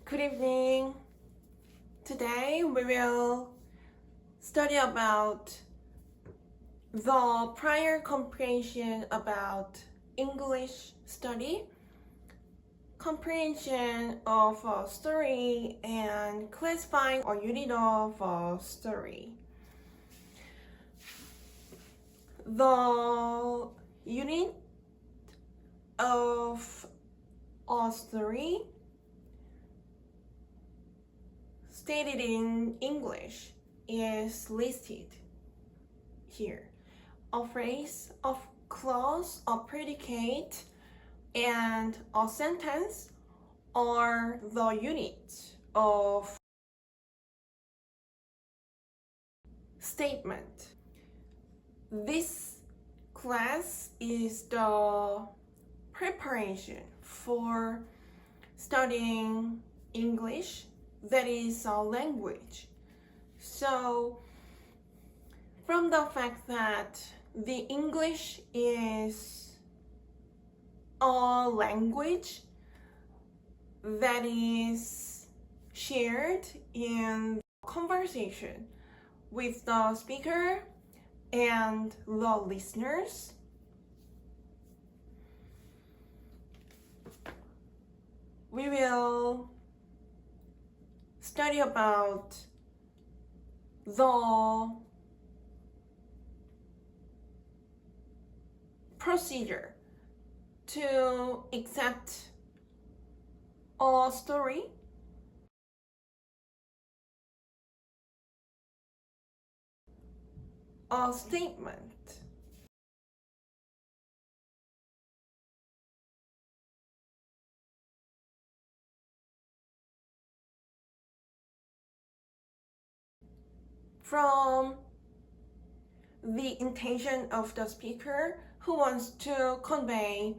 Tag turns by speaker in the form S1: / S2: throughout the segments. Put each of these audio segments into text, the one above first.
S1: Good evening. Today we will study about the prior comprehension about English study, comprehension of a story, and classifying a unit of a story. The unit of a story stated in English is listed here. A phrase, a clause, a predicate, and a sentence are the units of statement. This class is the preparation for studying English, that is a language. So, from the fact that the English is a language that is shared in conversation with the speaker and the listeners, we will study about the procedure to accept a story, a statement, from the intention of the speaker who wants to convey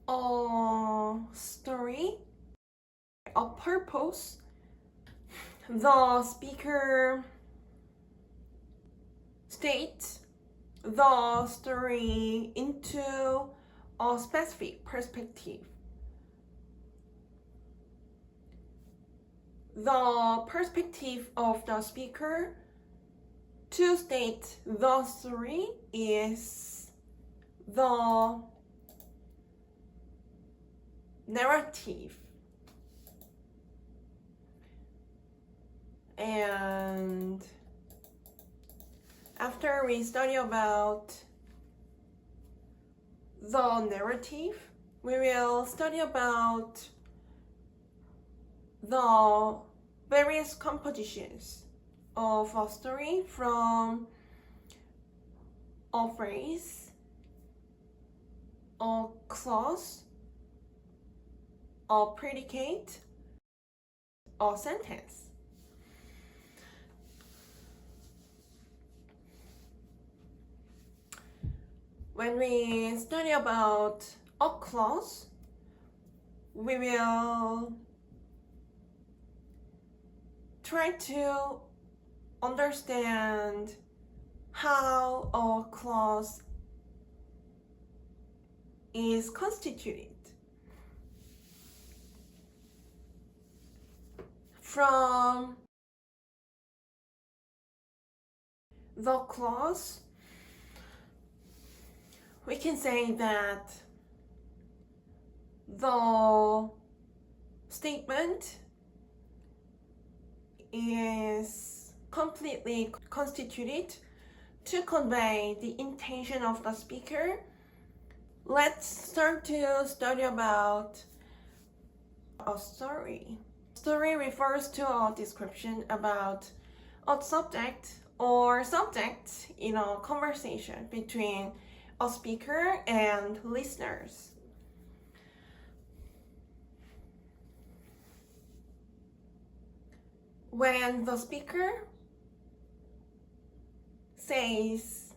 S1: a story, a purpose. The speaker states the story into a specific perspective. The perspective of the speaker to state the story is the narrative. And after we study about the narrative, we will study about the various compositions of a story, from a phrase, a clause, a predicate, a sentence. When we study about a clause, we will try to understand how a clause is constituted. From the clause, we can say that the statement is completely constituted to convey the intention of the speaker. Let's start to study about a story. Story refers to a description about a subject or subjects in a conversation between a speaker and listeners. When the speaker says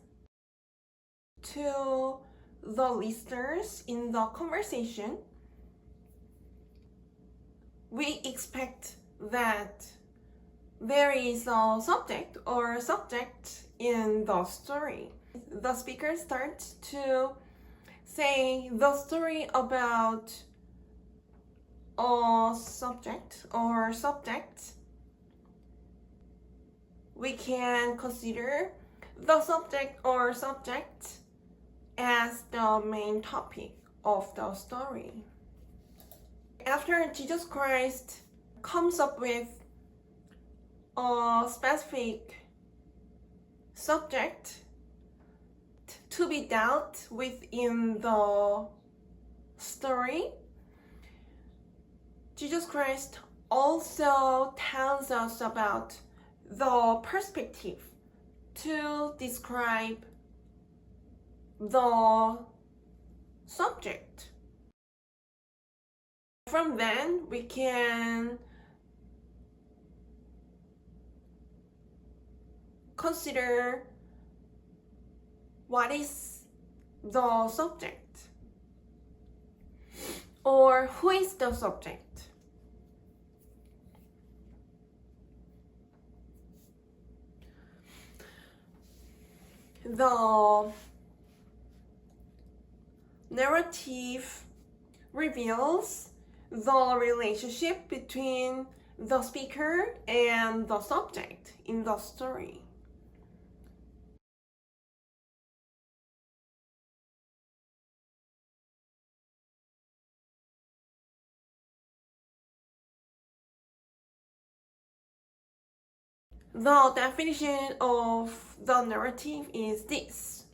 S1: to the listeners in the conversation, we expect that there is a subject or subject in the story. The speaker starts to say the story about a subject or subject, we can consider the subject or subject as the main topic of the story. After Jesus Christ comes up with a specific subject to be dealt with in the story, Jesus Christ also tells us about the perspective to describe the subject. From then, we can consider what is the subject or who is the subject. The narrative reveals the relationship between the speaker and the subject in the story. The definition of the narrative is this.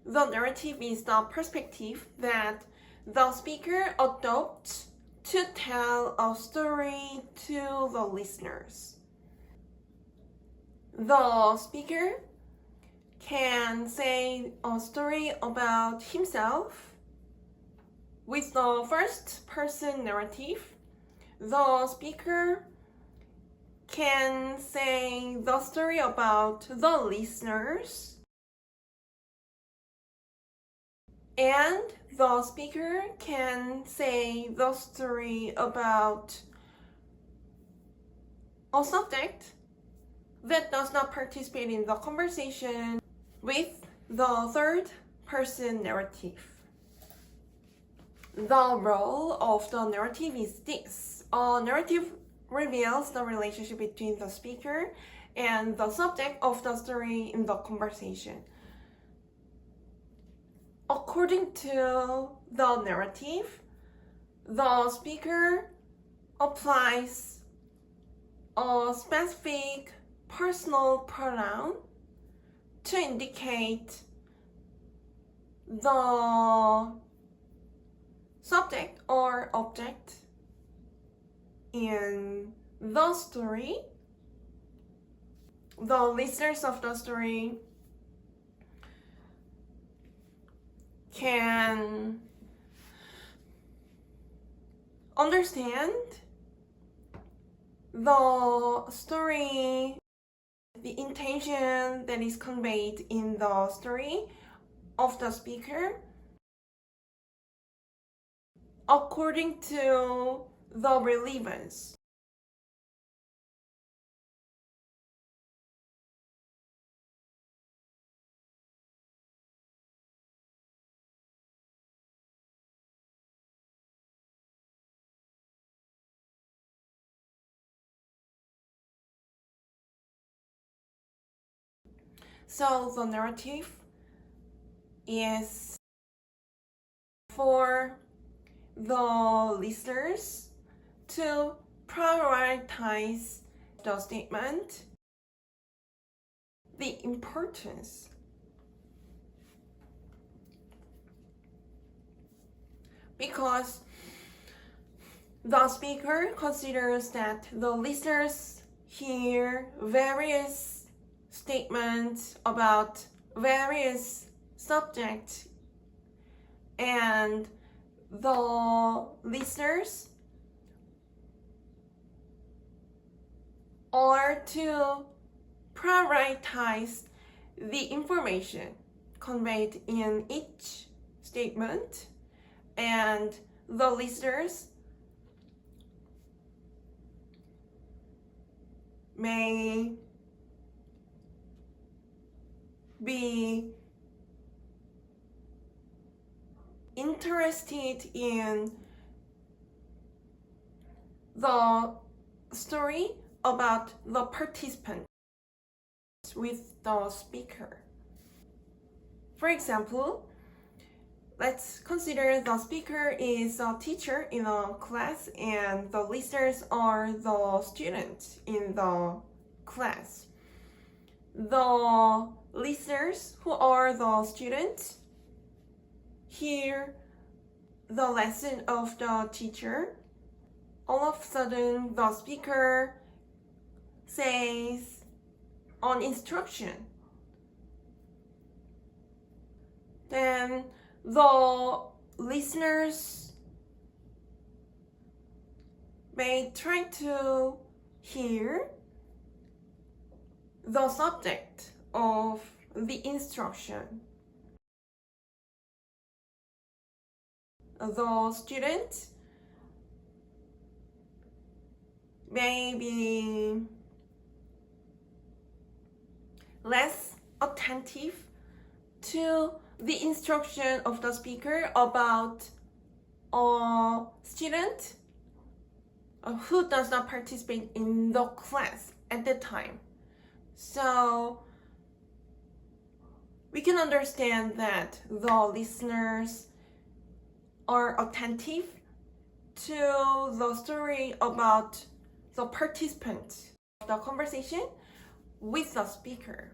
S1: The narrative is the perspective that the speaker adopts to tell a story to the listeners. The speaker can say a story about himself with the first person narrative. The speaker can say the story about the listeners, and the speaker can say the story about a subject that does not participate in the conversation with the third person narrative. The role of the narrative is this. A narrative reveals the relationship between the speaker and the subject of the story in the conversation. According to the narrative, the speaker applies a specific personal pronoun to indicate the subject or object in the story. The listeners of the story can understand the story, the intention that is conveyed in the story of the speaker according to the relevance. So the narrative is for the listeners to prioritize the statement, the importance. Because the speaker considers that the listeners hear various statements about various subjects, and the listeners are to prioritize the information conveyed in each statement, and the listeners may be interested in the story about the participant with the speaker. For example, let's consider the speaker is a teacher in a class and the listeners are the students in the class. The listeners, who are the students, hear the lesson of the teacher. All of a sudden, the speaker says an instruction. Then the listeners may try to hear the subject of the instruction. The student may be less attentive to the instruction of the speaker about a student who does not participate in the class at the time. So we can understand that the listeners are attentive to the story about the participant of the conversation with the speaker.